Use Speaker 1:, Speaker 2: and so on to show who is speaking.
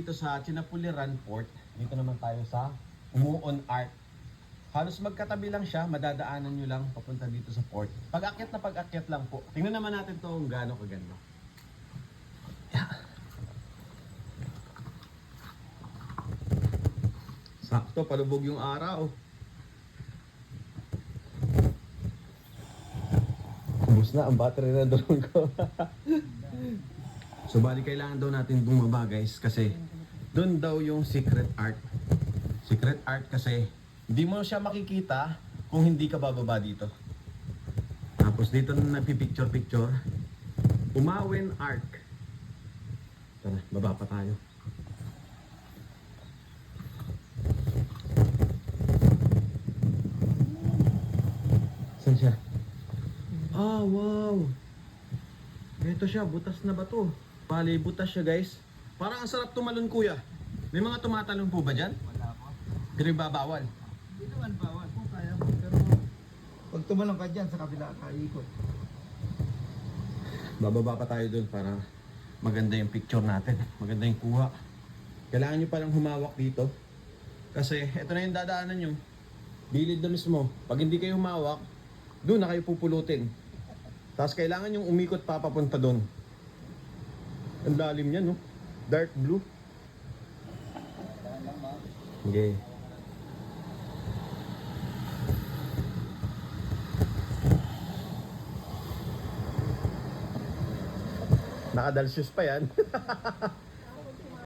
Speaker 1: dito sa Chinapuliran Port. Dito naman tayo sa Umuon Art. Halos magkatabi lang siya, madadaanan nyo lang papunta dito sa port. Pag-akyat na pag-akyat lang po. Tingnan naman natin to kung gaano kaganda. Yeah. Sakto, palubog yung araw. Ubus na ang battery na drone ko. So bali kailangan daw natin bumaba guys kasi doon daw yung secret art. Secret art kasi hindi mo siya makikita kung hindi ka bababa dito. Tapos dito na nagpipicture-picture. Umawen Arc. Tara, baba pa tayo. Saan siya? Ah, wow! Ito siya, butas na ba to? Bali, butas siya guys. Parang ang sarap tumalon kuya. May mga tumatalon po ba dyan?
Speaker 2: Wala po.
Speaker 1: Pero bawal.
Speaker 2: Hindi naman bawal po, kaya mo. Pero pag tumalong ka dyan sa kabila, kaikot.
Speaker 1: Bababa pa tayo dun para maganda yung picture natin. Maganda yung kuha. Kailangan nyo palang humawak dito. Kasi ito na yung dadaanan nyo. Bilid na mismo. Pag hindi kayo humawak, doon na kayo pupulutin. Tapos kailangan yung umikot papapunta doon. Ang lalim niya, no? Dark blue. Okay. Nakadalsyos pa yan.